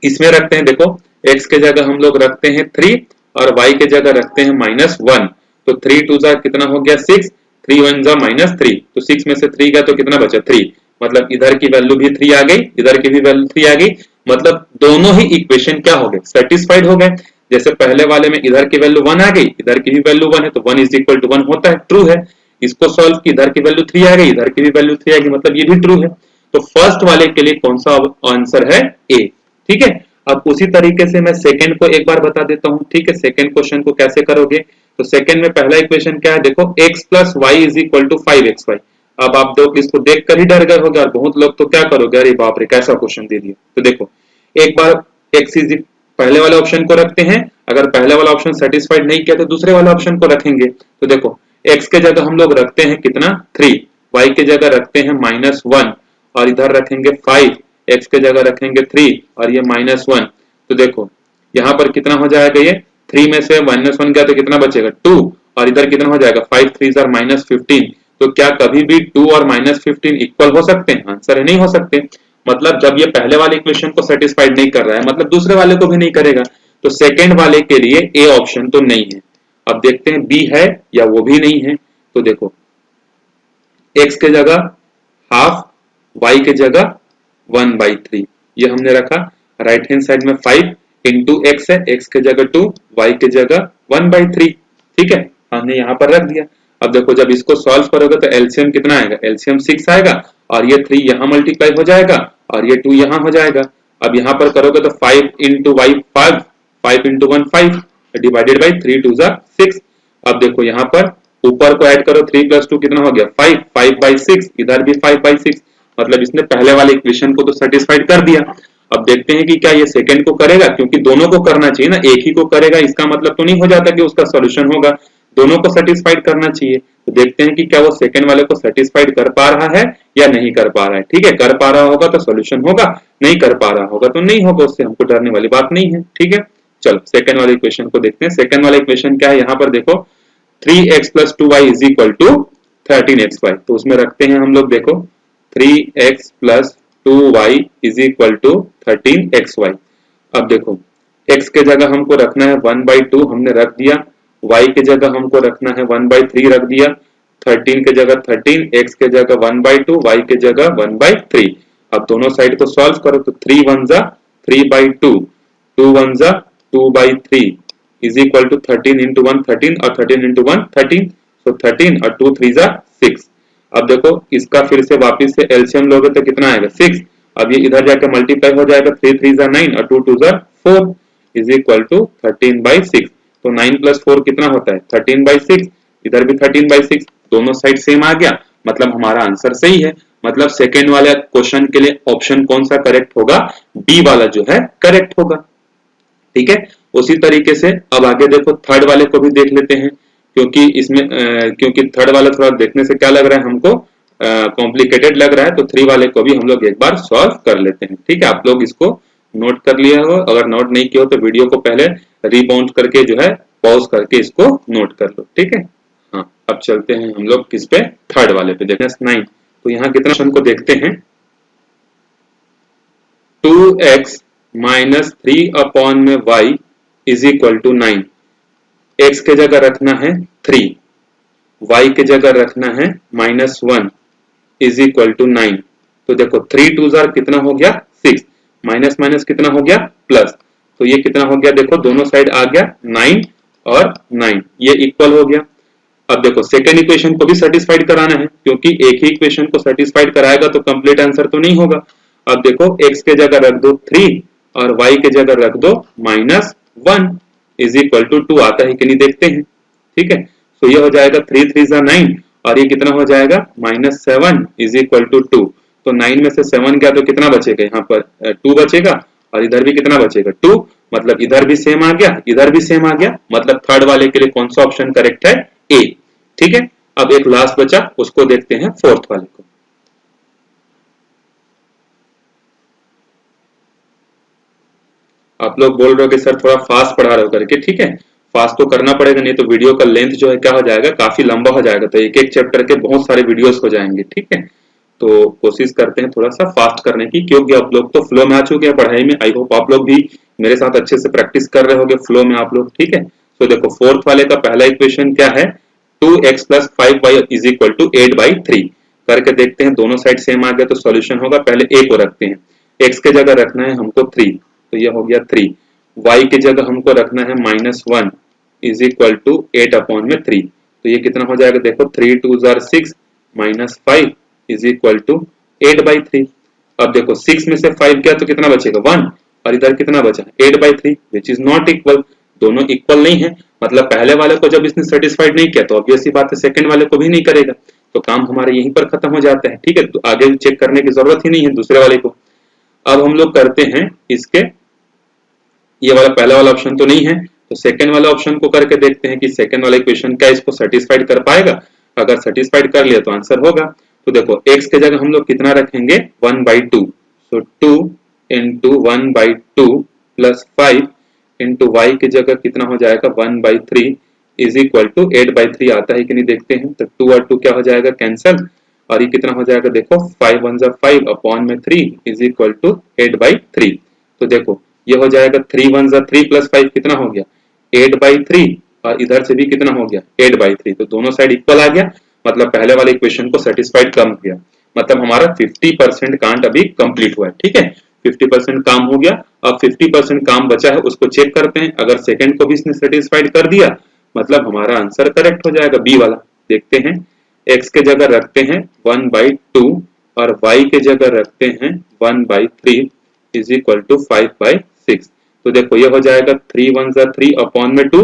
Speaker 1: इसमें रखते हैं, देखो x के जगह हम लोग रखते हैं 3 और y के जगह रखते हैं -1, तो 3 2 कितना हो गया 6, 3 1 -3, तो 6 में से 3 गया तो कितना बचा 3, मतलब इधर की वैल्यू भी 3 आ गई, इधर की भी वैल्यू 3 आ गई, मतलब दोनों ही इक्वेशन क्या हो गए सेटिस्फाइड हो गए। जैसे पहले वाले में इधर की वैल्यू 1 आ गई, इधर की भी वैल्यू 1 है, तो 1 इज इक्वल टू 1 होता है, ट्रू है। इसको सॉल्व की, इधर की वैल्यू 3 आ गई, इधर की भी वैल्यू 3 आ गई, मतलब ये भी ट्रू है। तो फर्स्ट वाले के लिए कौन सा आंसर है ए। ठीक है, अब उसी तरीके से मैं सेकंड को एक बार बता देता हूं। ठीक है, सेकंड क्वेश्चन को कैसे करोगे, तो सेकंड में पहला इक्वेशन क्या है, देखो x plus y is equal to 5xy। अब आप दो इसको देखकर ही डर गए होगे और बहुत लोग तो क्या करोगे, अरे बाप रे कैसा क्वेश्चन दे दिया। तो देखो एक बार x इज पहले वाले ऑप्शन को रखते हैं, अगर पहले वाला ऑप्शन सेटिस्फाइड नहीं किया तो दूसरे वाले ऑप्शन को रखेंगे। तो देखो x के जगह हम लोग रखते हैं कितना 3, y के जगह रखते हैं -1 और इधर रखेंगे 5, x के जगह रखेंगे 3 और ये -1, तो देखो यहाँ पर कितना हो जाएगा, ये 3 में से -1 गया तो कितना बचेगा 2 और इधर कितना हो जाएगा 5 3 -15। तो क्या कभी भी 2 और -15 इक्वल हो सकते हैं, आंसर है नहीं हो सकते। मतलब जब ये पहले वाले इक्वेशन को सेटिस्फाइड नहीं कर रहा है, मतलब दूसरे वाले को भी नहीं करेगा, तो सेकंड वाले के लिए ए ऑप्शन तो नहीं है। अब देखते हैं बी है या वो भी नहीं है। तो देखो x के जगह हाफ y के जगह 1/3 ये हमने रखा। राइट हैंड साइड में 5 इंटू एक्स है, x के जगह 2, y के जगह 1/3। ठीक है, हमने यहाँ पर रख दिया। अब देखो जब इसको सॉल्व करोगे तो एलसीएम कितना आएगा, एलसीएम 6 आएगा और ये 3 यहाँ मल्टीप्लाई हो जाएगा और ये 2 यहाँ हो जाएगा। अब यहाँ पर करोगे तो 5 into y 5, 5 into 1 5 divided by 3 2 6। अब देखो यहाँ पर ऊपर को ऐड करो, 3 प्लस 2 कितना हो गया 5, 5/6, इधर भी 5/6, मतलब इसने पहले वाले इक्वेशन को तो सेटिस्फाइड कर दिया। अब देखते हैं कि क्या ये सेकंड को करेगा, क्योंकि दोनों को करना चाहिए ना, एक ही को करेगा इसका मतलब तो नहीं हो जाता कि उसका सॉल्यूशन होगा, दोनों को सेटिस्फाइड करना चाहिए। तो देखते हैं कि क्या वो सेकंड वाले को सेटिस्फाइड कर पा रहा है या नहीं कर पा रहा है। ठीक है, कर पा रहा होगा तो सॉल्यूशन होगा, नहीं कर पा रहा होगा तो नहीं होगा, उससे हमको डरने वाली बात नहीं है। ठीक है, चलो सेकंड वाले इक्वेशन को देखते हैं। सेकंड वाला इक्वेशन क्या है, यहाँ पर देखो 3x + 2y = 13xy, तो उसमें रखते हैं हम लोग, देखो 3x + 2y = 13xy। अब देखो x के जगह हमको रखना है 1/2, हमने रख दिया, y के जगह हमको रखना है 1/3 रख दिया, 13 के जगह 13, x के जगह 1/2, y के जगह 1/3। अब दोनों साइड को सॉल्व करो तो 3 1 जा 3/2, 2 1 जा 2/3 = 13 इंटू 1 13 और 13 इंटू 1 13, तो 13 और 2 3 जा 6। अब देखो इसका फिर से वापस से एलसीएम लोगे तो कितना आएगा 6। अब ये इधर जाकर मल्टीप्लाई हो जाएगा, 3 3 जा 9 और 2 2 जा 4 = 13/6। तो 9 + 4 कितना होता है 13/6, इधर भी 13/6, दोनों साइड सेम आ गया, मतलब हमारा आंसर सही है। मतलब सेकेंड वाले क्वेश्चन के लिए ऑप्शन कौन सा करेक्ट होगा, बी वाला जो है करेक्ट होगा। ठीक है, उसी तरीके से अब आगे देखो थर्ड वाले को भी देख लेते हैं, क्योंकि इसमें क्योंकि थर्ड वाला थोड़ा देखने से क्या लग रहा है हमको, कॉम्प्लिकेटेड लग रहा है, तो 3 वाले को भी हम लोग एक बार सॉल्व कर लेते हैं। ठीक है, आप लोग इसको नोट कर लिया हो, अगर नोट नहीं किया हो तो वीडियो को पहले रिबाउंड करके जो है पॉज करके इसको नोट कर लो। ठीक है, हाँ अब चलते हैं हम लोग किस पे, थर्ड वाले पे, देखते हैं 9। तो यहाँ कितना क्वेश्चन को देखते हैं, 2x - 3/y = 9। x के जगह रखना है 3, y के जगह रखना है -1 = 9। तो देखो 3 2 जार कितना हो गया 6, माइनस माइनस कितना हो गया प्लस, तो ये कितना हो गया, देखो दोनों साइड आ गया 9 और 9, ये इक्वल हो गया। अब देखो सेकेंड इक्वेशन को भी सेटिस्फाइड कराना है, क्योंकि एक ही इक्वेशन को सेटिस्फाइड कराएगा तो कंप्लीट आंसर तो नहीं होगा। अब देखो x के जगह रख दो 3 और y के जगह रख दो -1 = 2, आता है कि नहीं देखते हैं। ठीक है, तो ये हो जाएगा 3 3 जा 9 और ये कितना हो जाएगा -7 = 2। तो 9 में से 7 गया तो कितना बचेगा, यहाँ पर 2 बचेगा और इधर भी कितना बचेगा 2, मतलब इधर भी सेम आ गया, इधर भी सेम आ गया, मतलब थर्ड वाले के लिए कौन सा ऑप्शन करेक्ट है, ए। ठीक है, अब एक लास्ट बचा, उसको देखते हैं फोर्थ वाले को। आप लोग बोल रहे हो कि सर थोड़ा फास्ट पढ़ा रहे हो करके, ठीक है, फास्ट तो करना पड़ेगा, नहीं तो वीडियो का लेंथ जो है क्या हो जाएगा, काफी लंबा हो जाएगा, तो एक एक चैप्टर के बहुत सारे वीडियोस हो जाएंगे। ठीक है, तो कोशिश करते हैं थोड़ा सा फास्ट करने की, क्योंकि आप लोग तो फ्लो में आ चुके हैं पढ़ाई में, आई होप आप लोग भी मेरे साथ अच्छे से प्रैक्टिस कर रहे होंगे फ्लो में आप लोग। ठीक है, तो देखो फोर्थ वाले का पहला इक्वेशन क्या है, 2x + 5y = 8/3 करके देखते हैं, दोनों साइड सेम आ गया तो सॉल्यूशन होगा। पहले a को रखते हैं, x के जगह रखना है हमको 3, तो ये हो गया 3, y के जगह हमको रखना है -1 = 8/3, तो ये कितना हो जाएगा, देखो 3 2 जार 6 -5 = 8/3। अब देखो 6 में से 5 गया तो कितना बचेगा 1 और इधर कितना बचा 8/3, विच इज नॉट इक्वल, दोनों इक्वल नहीं है, मतलब पहले वाले को जब इसने सेटिस्फाइड नहीं किया तो ऑब्वियस सी बात है सेकंड वाले को भी नहीं करेगा, तो काम हमारे यहीं पर खत्म हो जाता है। ठीक है, तो आगे चेक करने की जरूरत ही नहीं है दूसरे वाले को। अब हम लोग करते हैं इसके, ये वाला पहला वाला ऑप्शन तो नहीं है, तो सेकंड वाला ऑप्शन को करके देखते हैं कि सेकंड वाला इक्वेशन क्या इसको सेटिस्फाइड कर पाएगा। अगर सेटिस्फाइड कर लिया तो आंसर होगा। तो देखो x के जगह हम लोग कितना रखेंगे 1/2, सो 2 × 1/2 + 5 × y की जगह कितना हो जाएगा 1/3 = 8/3, आता है कि नहीं देखते हैं। तो 2 और 2 क्या हो जाएगा कैंसल, और ये कितना हो जाएगा, देखो 5 1 = 5/3 = 8/3। तो देखो ये हो जाएगा 3 1 = 3 + 5 कितना हो गया 8/3, और इधर से भी कितना हो गया 8/3, तो दोनों साइड इक्वल आ गया, मतलब पहले वाले इक्वेशन को सेटिस्फाइड कम किया। मतलब हमारा 50% कांड अभी कंप्लीट हुआ है। ठीक है, 50% काम हो गया। अब 50% काम बचा है, उसको चेक करते हैं। अगर सेकंड को भी इसने सेटिस्फाइड कर दिया मतलब हमारा आंसर करेक्ट हो जाएगा, बी वाला। देखते हैं, x के जगह रखते हैं 1/2 और y के जगह रखते हैं 1/3 इज इक्वल टू 5/6। तो देखो ये हो जाएगा 3 1 3 अपॉन में 2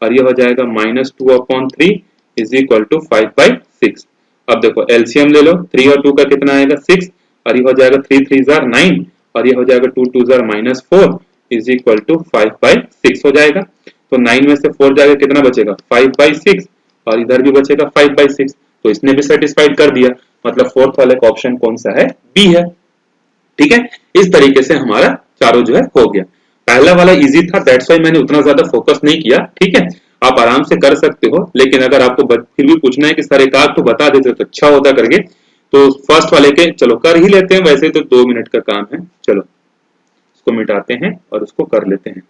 Speaker 1: और ये हो जाएगा -2/3 इज इक्वल टू 5/6। अब देखो एलसीएम ले लो, 3 और 2 का कितना आएगा 6 और ये हो जाएगा 3 3 9 और ये हो जाएगा 2 2 -4 इज इक्वल टू 5/6 हो जाएगा। तो 9 में से 4 जाएगा कितना बचेगा 5/6 और इधर भी बचेगा 5/6। तो इसने भी सेटिस्फाइड कर दिया, मतलब फोर्थ वाले का ऑप्शन कौन सा है, बी है। ठीक है, इस तरीके से हमारा चारों जो है हो गया। पहला वाला इजी था, दैट्स व्हाई मैंने उतना ज्यादा फोकस नहीं किया। ठीक है, आप आराम से कर सकते हो, लेकिन अगर आपको फिर भी पूछना है कि सर एक आध तो बता देते तो अच्छा होता करके, तो फर्स्ट वाले के चलो कर ही लेते हैं। वैसे तो 2 मिनट का काम है, चलो इसको मिटाते हैं और उसको कर लेते हैं।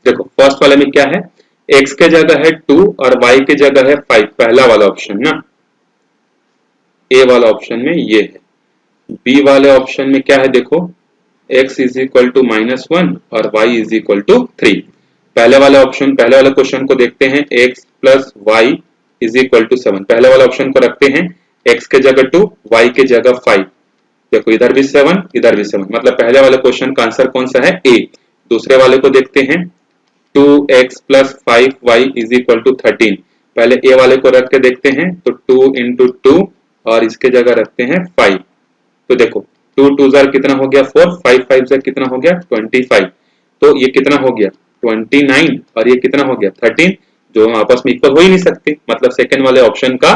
Speaker 1: देखो फर्स्ट वाले में क्या है, x के जगह है 2 और y के जगह है 5, पहला वाला ऑप्शन ना। ए वाला ऑप्शन में ये है। बी वाले ऑप्शन में क्या है, देखो x इज इक्वल टू -1 और y इज इक्वल टू 3। पहले वाले ऑप्शन, पहले वाले क्वेश्चन को देखते हैं, x plus y is equal to 7। पहले वाले ऑप्शन को रखते हैं x के जगह 2, y के जगह 5। देखो इधर भी 7 इधर भी 7, मतलब पहले वाले क्वेश्चन का आंसर कौन सा है, ए। दूसरे वाले को देखते हैं 2x plus 5y is equal to 13। पहले ए वाले को रख के देखते हैं, तो 2 इंटू 2 और इसके जगह रखते हैं 5। तो देखो 2 2 जार कितना हो गया 4, 5 5 जार कितना हो गया 25। तो ये कितना हो गया 29 और ये कितना हो गया 13, जो आपस में इक्वल हो ही नहीं सकते। मतलब सेकंड वाले ऑप्शन का,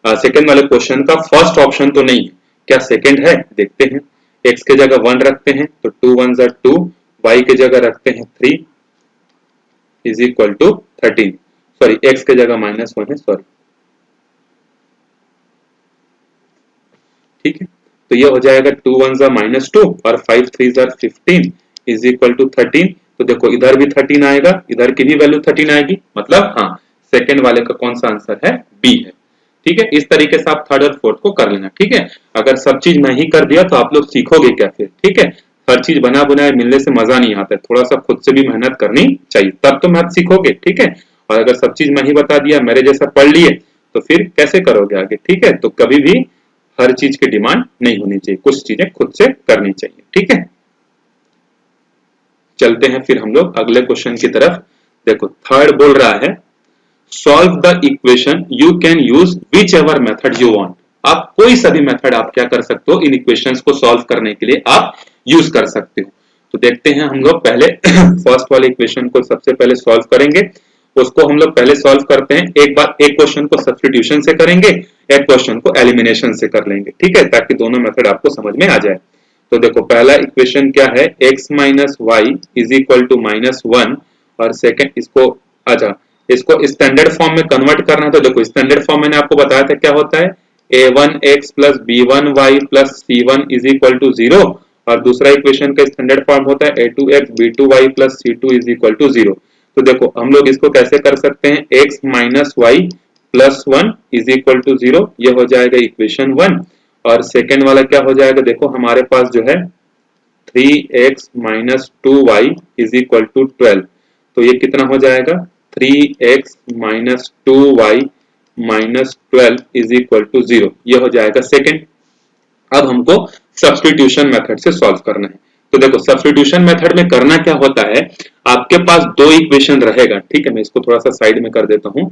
Speaker 1: सेकंड वाले क्वेश्चन का फर्स्ट ऑप्शन तो नहीं है। क्या सेकंड है, देखते हैं। x के जगह 1 रखते हैं तो 2 1 जार 2, y के जगह रखते हैं 3 is equal to 13। Sorry x के जगह -1 है, सॉरी। ठीक है, तो ये हो जाएगा 2 1 जार -2 और 5 3 जार 15 इज इक्वल टू 13। तो देखो इधर भी 13 आएगा, इधर की भी वैल्यू 13 आएगी, मतलब हाँ सेकंड वाले का कौन सा आंसर है, बी है। ठीक है, इस तरीके से आप थर्ड और फोर्थ को कर लेना। ठीक है, अगर सब चीज मैं ही कर दिया तो आप लोग सीखोगे क्या फिर। ठीक है, हर चीज बना बनाए मिलने से मजा नहीं आता है, थोड़ा सा खुद से भी मेहनत करनी चाहिए, तब तो मैथ सीखोगे। ठीक है, और अगर सब चीज मैं ही बता दिया, मेरे जैसा पढ़ लिए, तो फिर कैसे करोगे आगे। ठीक है, तो कभी भी हर चीज की डिमांड नहीं होनी चाहिए, कुछ चीजें खुद से करनी चाहिए। ठीक है, चलते हैं फिर हम लोग अगले क्वेश्चन की तरफ। देखो थर्ड बोल रहा है, solve the equation you can use which ever method you want. आप कोई सा भी मेथड आप क्या कर सकते हो, इन इक्वेशंस को सॉल्व करने के लिए आप यूज कर सकते हो। तो देखते हैं हम लोग पहले फर्स्ट वाले इक्वेशन को सबसे पहले सॉल्व करेंगे। उसको हम लोग पहले सॉल्व करते हैं, एक बार एक क्वेश्चन को सब्स्टिट्यूशन से करेंगे, एक क्वेश्चन को एलिमिनेशन से कर लेंगे। ठीक है, ताकि दोनों मेथड आपको समझ में आ जाए। तो देखो पहला इक्वेशन क्या है, x minus y is equal to -1 और सेकेंड इसको, अच्छा इसको स्टैंडर्ड फॉर्म में कन्वर्ट करना है। तो देखो स्टैंडर्ड फॉर्म मैंने आपको बताया था क्या होता है, a1x plus b1y plus c1 is equal to 0 और दूसरा इक्वेशन का स्टैंडर्ड फॉर्म होता है a2x b2y plus c2 is equal to 0। तो देखो हम लोग इसको कैसे कर सकते हैं, x minus y plus 1 is equal to 0, ये हो जाएगा इक्वेशन 1। और सेकेंड वाला क्या हो जाएगा, देखो हमारे पास जो है 3x minus 2y is equal to 12। तो ये कितना हो जाएगा 3x minus 2y minus 12 is equal to 0, ये हो जाएगा सेकेंड। अब हमको सब्स्टिट्यूशन मेथड से सॉल्व करना है। तो देखो सब्स्टिट्यूशन मेथड में करना क्या होता है, आपके पास दो इक्वेशन रहेगा। ठीक है, मैं इसको थोड़ा सा साइड में कर देता हूं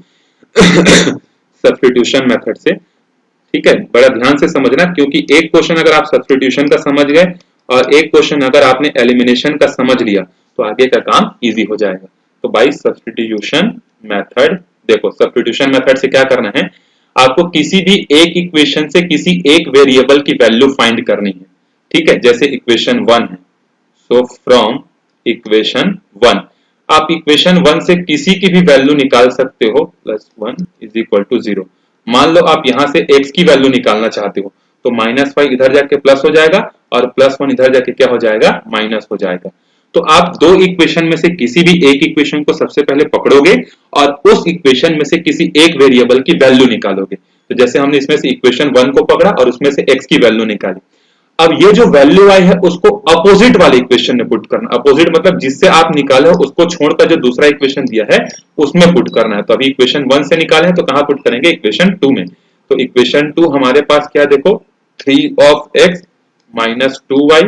Speaker 1: सब्स्टिट्यूशन मेथड से। ठीक है, बड़ा ध्यान से समझना, क्योंकि एक क्वेश्चन अगर आप सब्स्टिट्यूशन का समझ गए और एक क्वेश्चन अगर आपने एलिमिनेशन का समझ लिया तो आगे का काम इजी हो जाएगा। तो बाय सब्स्टिट्यूशन मेथड, देखो सब्स्टिट्यूशन मेथड से क्या करना है, आपको किसी भी एक इक्वेशन से किसी एक वेरिएबल की वैल्यू फाइंड करनी है, ठीक है। जैसे इक्वेशन 1 है, सो फ्रॉम इक्वेशन 1 आप इक्वेशन 1 से किसी की भी वैल्यू निकाल सकते हो, +1 इज इक्वल टू 0। मान लो आप यहां से x की वैल्यू निकालना चाहते हो, तो -5 इधर जाके प्लस हो जाएगा और +1 इधर जाके क्या हो जाएगा, माइनस हो जाएगा। तो आप दो इक्वेशन में से किसी भी एक इक्वेशन को सबसे पहले पकड़ोगे और उस इक्वेशन में से किसी एक वेरिएबल की वैल्यू निकालोगे। तो जैसे हमने इसमें से इक्वेशन 1 को पकड़ा और उसमें से x की वैल्यू निकाली। अब ये जो वैल्यू आई है उसको अपोजिट वाले इक्वेशन में पुट करना। अपोजिट मतलब जिससे आप निकाले हो उसको छोड़कर जो दूसरा इक्वेशन दिया है उसमें पुट करना है। तो अभी इक्वेशन 1 से निकाले हैं तो कहां पुट करेंगे, इक्वेशन 2 में। तो इक्वेशन 2 हमारे पास क्या, देखो 3 of x minus 2y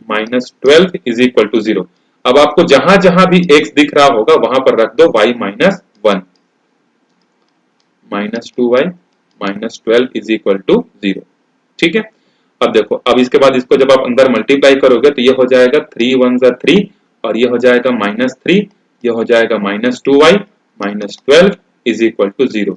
Speaker 1: minus 12 is equal to 0। अब आपको जहां जहां भी x दिख रहा होगा वहां पर रख दो y minus 1 minus 2y minus 12 is equal to 0, ठीक है। अब देखो, अब इसके बाद इसको जब आप अंदर मल्टीप्लाई करोगे तो ये हो जाएगा 3 1 जा 3 और ये हो जाएगा -3, ये हो जाएगा -2y minus 12 is equal to 0।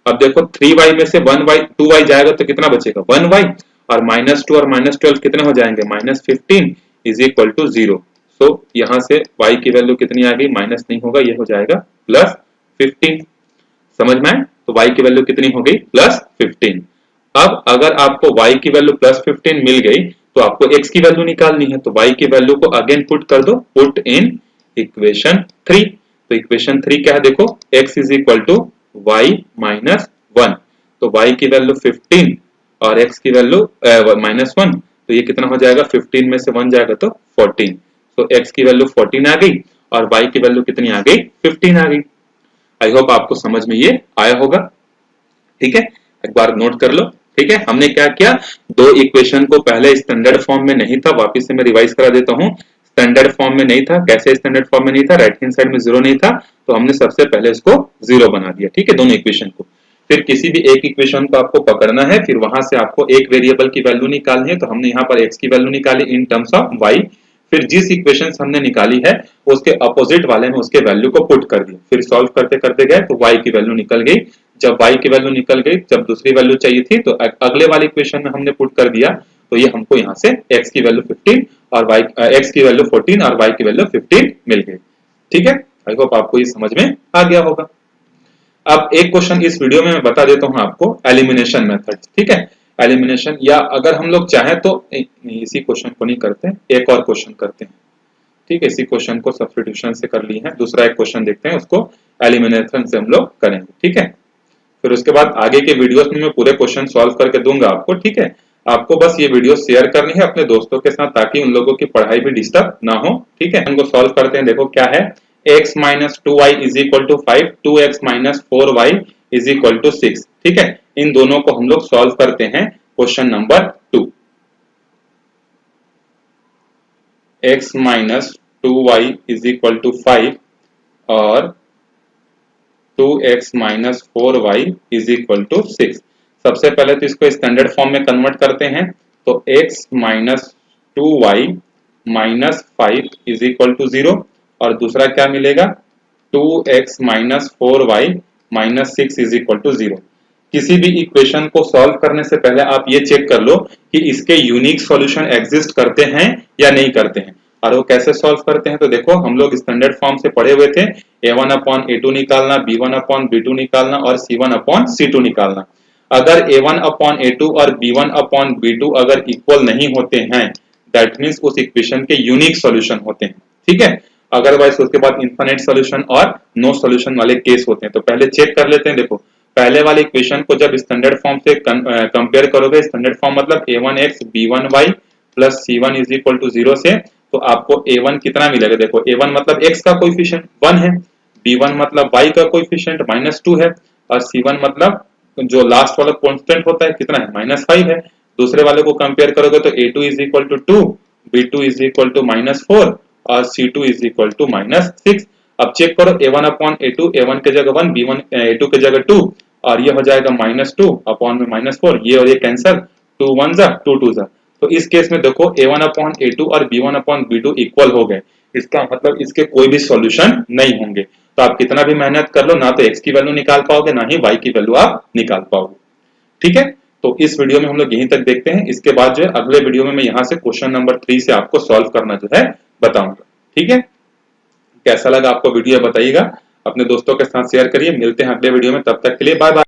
Speaker 1: अब देखो 3y में से 1y 2y जाएगा तो कितना बचेगा, 1y, और -2 और -12 कितने हो जाएंगे, -15 इज इक्वल टू 0। सो यहां से y की वैल्यू कितनी आ गई, माइनस नहीं होगा, ये हो जाएगा +15। समझ में आए? तो y की वैल्यू कितनी हो गई, +15। अब अगर आपको y की वैल्यू +15 मिल गई तो आपको x की वैल्यू निकालनी है। तो y की वैल्यू को अगेन पुट कर दो, पुट इन इक्वेशन 3। तो इक्वेशन 3 क्या है, देखो x is equal to y minus 1। तो y की वैल्यू 15 और x की वैल्यू -1, तो ये कितना हो जाएगा, 15 में से 1 जाएगा तो 14। तो x की वैल्यू 14 आ गई और y की वैल्यू कितनी आ गई, 15 आ गई। आई होप आपको समझ में ये आया होगा, ठीक है। एक बार नोट कर लो, ठीक है। हमने क्या किया, दो इक्वेशन को पहले स्टैंडर्ड फॉर्म में नहीं था, वापस से मैं रिवाइज करा देता हूं। स्टैंडर्ड फॉर्म में नहीं था, कैसे स्टैंडर्ड फॉर्म में नहीं था, राइट हैंड साइड में 0 नहीं था, तो हमने सबसे पहले इसको 0 बना दिया, ठीक है, दोनों इक्वेशन को। फिर किसी भी एक इक्वेशन को आपको पकड़ना है, फिर वहां से आपको एक वेरिएबल की वैल्यू निकालनी है। तो हमने यहाँ पर x की वैल्यू निकाली इन टर्म्स ऑफ y। फिर जिस इक्वेशन हमने निकाली है उसके अपोजिट वाले में उसके वैल्यू को पुट कर दिया। फिर सॉल्व करते करते गए तो y की वैल्यू निकल गई। जब y की वैल्यू निकल गई, जब दूसरी वैल्यू चाहिए थी तो अगले वाले इक्वेशन में हमने पुट कर दिया। तो ये हमको यहाँ से x की वैल्यू 15 और x की वैल्यू 14 और y की वैल्यू 15 मिल गई, ठीक है। आई होप आपको ये समझ में आ गया होगा। अब एक क्वेश्चन इस वीडियो में मैं बता देता हूं आपको, एलिमिनेशन मेथड, ठीक है। एलिमिनेशन, या अगर हम लोग चाहें तो इसी क्वेश्चन को नहीं करते, एक और क्वेश्चन करते हैं, ठीक है। इसी क्वेश्चन को सब्स्टिट्यूशन से कर ली है, दूसरा एक क्वेश्चन देखते हैं, उसको एलिमिनेशन से हम लोग करेंगे, ठीक है। फिर उसके बाद आगे के वीडियोस में मैं पूरे क्वेश्चन सॉल्व करके दूंगा आपको, ठीक है। आपको बस ये वीडियो शेयर करनी है अपने दोस्तों के साथ ताकि उन लोगों की पढ़ाई भी डिस्टर्ब ना हो, ठीक है। इनको सॉल्व करते हैं, देखो क्या है, x minus 2y is equal to 5, 2x minus 4y is equal to 6, ठीक है। इन दोनों को हम लोग सॉल्व करते हैं। Question number 2, x minus 2y is equal to 5 और 2x minus 4y is equal to 6। सबसे पहले तो इसको स्टैंडर्ड फॉर्म में कन्वर्ट करते हैं। तो x minus 2y minus 5 is equal to 0 और दूसरा क्या मिलेगा, 2x minus 4y minus 6 is equal to 0। किसी भी इक्वेशन को सॉल्व करने से पहले आप ये चेक कर लो कि इसके यूनिक सॉल्यूशन एग्जिस्ट करते हैं या नहीं करते हैं। और वो कैसे सॉल्व करते हैं, तो देखो हम लोग स्टैंडर्ड फॉर्म से पढ़े हुए थे, a1 अपॉन a2 निकालना, b1 अपॉन b2 निकालना और c1 अपॉन c2 निकालना। अगर a1 अपॉन a2 और b1 अपॉन b2 अगर इक्वल नहीं होते हैं, दैट मीन्स उस इक्वेशन के यूनिक सॉल्यूशन होते हैं, ठीक है। अदरवाइज उसके बाद इनफिनिट सॉल्यूशन और नो सॉल्यूशन वाले केस होते हैं। तो पहले चेक कर लेते हैं। देखो पहले वाले इक्वेशन को जब स्टैंडर्ड फॉर्म से कंपेयर करोगे, स्टैंडर्ड फॉर्म मतलब a1x b1y plus c1 is equal to 0 से, तो आपको a1 कितना मिलेगा, देखो a1 मतलब x का कोएफिशिएंट 1 है, b1 मतलब y का कोएफिशिएंट -2 है और c1 मतलब जो लास्ट वाला कांस्टेंट होता है कितना है, -5 है। दूसरे वाले को कंपेयर करोगे तो a2 is equal to 2, b2 is equal to -4 और c2 इज इक्वल टू -6। अब चेक करो a1 अपॉन a2, a1 के जगह 1, b1 a2 के जगह 2 और ये हो जाएगा -2 अपॉन में -4, ये और ये कैंसिल, 2 1 जा 2 2 जा। तो इस केस में देखो a1 अपॉन a2 और b1 अपॉन b2 इक्वल हो गए, इसका मतलब इसके कोई भी सॉल्यूशन नहीं होंगे। तो आप कितना भी मेहनत कर लो, ना तो x की वैल्यू निकाल पाओगे ना ही y की वैल्यू आप निकाल पाओगे, ठीक है, तो इस वीडियो में हम लोग यहीं तक देखते हैं। इसके बाद जो है अगले वीडियो में मैं यहाँ से क्वेश्चन नंबर 3 से आपको सॉल्व करना जो है बताऊंगा। ठीक है, कैसा लगा आपको वीडियो बताइएगा, अपने दोस्तों के साथ शेयर करिए। मिलते हैं अगले वीडियो में, तब तक के लिए बाय बाय।